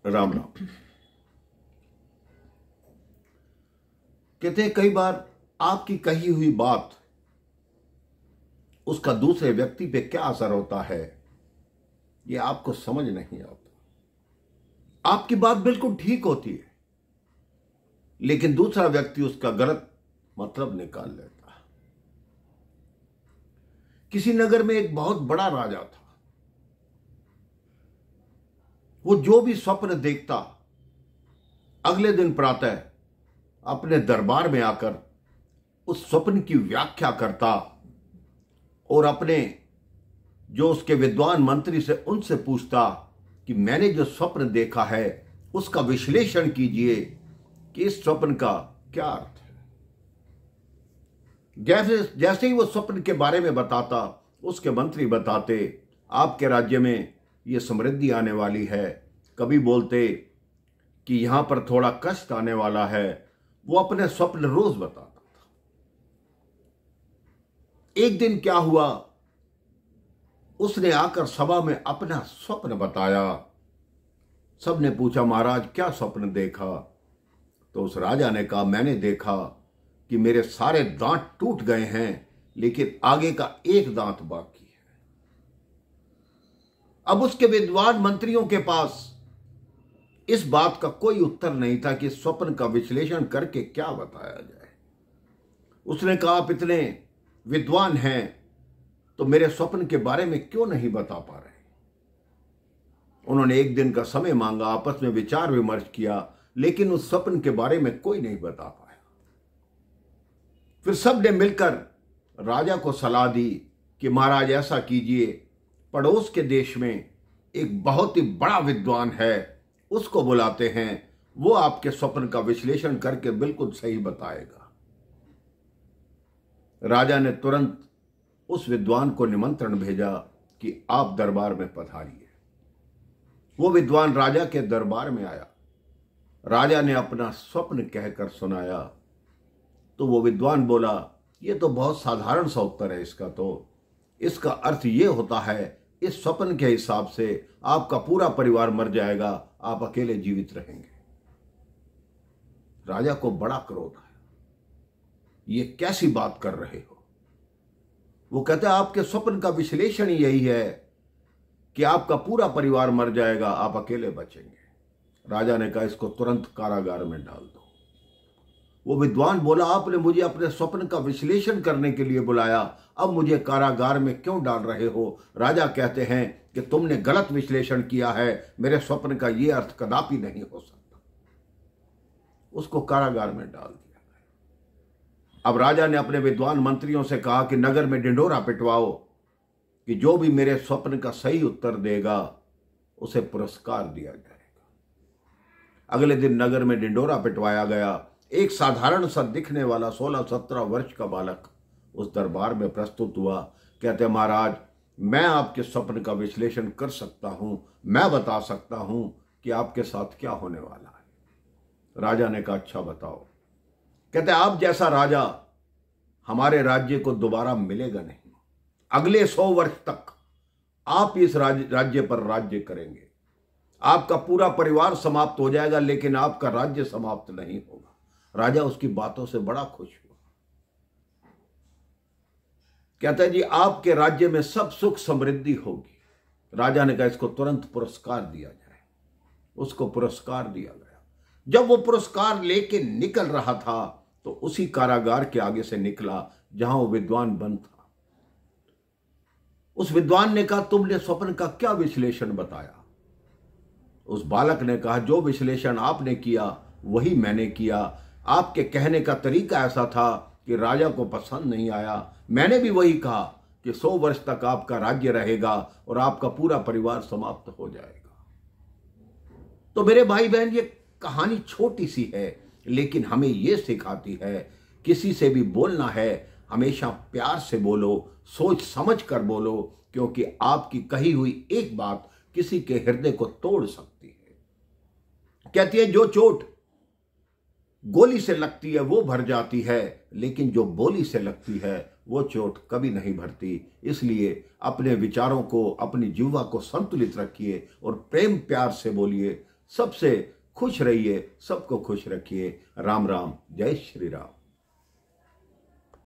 राम राम। कहते हैं कई बार आपकी कही हुई बात उसका दूसरे व्यक्ति पे क्या असर होता है ये आपको समझ नहीं आता। आपकी बात बिल्कुल ठीक होती है लेकिन दूसरा व्यक्ति उसका गलत मतलब निकाल लेता है। किसी नगर में एक बहुत बड़ा राजा था। वो जो भी स्वप्न देखता अगले दिन प्रातः अपने दरबार में आकर उस स्वप्न की व्याख्या करता और अपने जो उसके विद्वान मंत्री से उनसे पूछता कि मैंने जो स्वप्न देखा है उसका विश्लेषण कीजिए कि इस स्वप्न का क्या अर्थ है। जैसे ही वो स्वप्न के बारे में बताता उसके मंत्री बताते आपके राज्य में ये समृद्धि आने वाली है। कभी बोलते कि यहां पर थोड़ा कष्ट आने वाला है। वो अपने स्वप्न रोज बताता था। एक दिन क्या हुआ, उसने आकर सभा में अपना स्वप्न बताया। सबने पूछा महाराज क्या स्वप्न देखा। तो उस राजा ने कहा मैंने देखा कि मेरे सारे दांत टूट गए हैं लेकिन आगे का एक दांत बाकी है। अब उसके विद्वान मंत्रियों के पास इस बात का कोई उत्तर नहीं था कि स्वप्न का विश्लेषण करके क्या बताया जाए। उसने कहा आप इतने विद्वान हैं तो मेरे स्वप्न के बारे में क्यों नहीं बता पा रहे। उन्होंने एक दिन का समय मांगा, आपस में विचार विमर्श किया लेकिन उस स्वप्न के बारे में कोई नहीं बता पाया। फिर सबने मिलकर राजा को सलाह दी कि महाराज ऐसा कीजिए, पड़ोस के देश में एक बहुत ही बड़ा विद्वान है, उसको बुलाते हैं, वो आपके स्वप्न का विश्लेषण करके बिल्कुल सही बताएगा। राजा ने तुरंत उस विद्वान को निमंत्रण भेजा कि आप दरबार में पधारिए। वो विद्वान राजा के दरबार में आया। राजा ने अपना स्वप्न कहकर सुनाया तो वो विद्वान बोला ये तो बहुत साधारण सा उत्तर है इसका अर्थ ये होता है इस स्वप्न के हिसाब से आपका पूरा परिवार मर जाएगा, आप अकेले जीवित रहेंगे। राजा को बड़ा क्रोध आया, ये कैसी बात कर रहे हो। वो कहता है आपके स्वप्न का विश्लेषण यही है कि आपका पूरा परिवार मर जाएगा, आप अकेले बचेंगे। राजा ने कहा इसको तुरंत कारागार में डाल दो। वो विद्वान बोला आपने मुझे अपने स्वप्न का विश्लेषण करने के लिए बुलाया, अब मुझे कारागार में क्यों डाल रहे हो। राजा कहते हैं कि तुमने गलत विश्लेषण किया है, मेरे स्वप्न का यह अर्थ कदापि नहीं हो सकता। उसको कारागार में डाल दिया गया। अब राजा ने अपने विद्वान मंत्रियों से कहा कि नगर में ढिंढोरा पिटवाओ कि जो भी मेरे स्वप्न का सही उत्तर देगा उसे पुरस्कार दिया जाएगा। अगले दिन नगर में ढिंढोरा पिटवाया गया। एक साधारण सा दिखने वाला 16-17 वर्ष का बालक उस दरबार में प्रस्तुत हुआ। कहते महाराज मैं आपके स्वप्न का विश्लेषण कर सकता हूं, मैं बता सकता हूं कि आपके साथ क्या होने वाला है। राजा ने कहा अच्छा बताओ। कहते आप जैसा राजा हमारे राज्य को दोबारा मिलेगा नहीं। अगले 100 वर्ष तक आप इस राज्य पर राज्य करेंगे। आपका पूरा परिवार समाप्त हो जाएगा लेकिन आपका राज्य समाप्त नहीं होगा। राजा उसकी बातों से बड़ा खुश हुआ। कहता है जी आपके राज्य में सब सुख समृद्धि होगी। राजा ने कहा इसको तुरंत पुरस्कार दिया जाए। उसको पुरस्कार दिया गया। जब वो पुरस्कार लेके निकल रहा था तो उसी कारागार के आगे से निकला जहां वो विद्वान बंद था। उस विद्वान ने कहा तुमने स्वप्न का क्या विश्लेषण बताया। उस बालक ने कहा जो विश्लेषण आपने किया वही मैंने किया। आपके कहने का तरीका ऐसा था कि राजा को पसंद नहीं आया। मैंने भी वही कहा कि 100 वर्ष तक आपका राज्य रहेगा और आपका पूरा परिवार समाप्त हो जाएगा। तो मेरे भाई बहन ये कहानी छोटी सी है लेकिन हमें ये सिखाती है किसी से भी बोलना है हमेशा प्यार से बोलो, सोच समझ कर बोलो, क्योंकि आपकी कही हुई एक बात किसी के हृदय को तोड़ सकती है। कहती है जो चोट गोली से लगती है वो भर जाती है लेकिन जो बोली से लगती है वो चोट कभी नहीं भरती। इसलिए अपने विचारों को, अपनी जिह्वा को संतुलित रखिए और प्रेम प्यार से बोलिए सबसे खुश रहिए, सबको खुश रखिए। राम राम, जय श्री राम।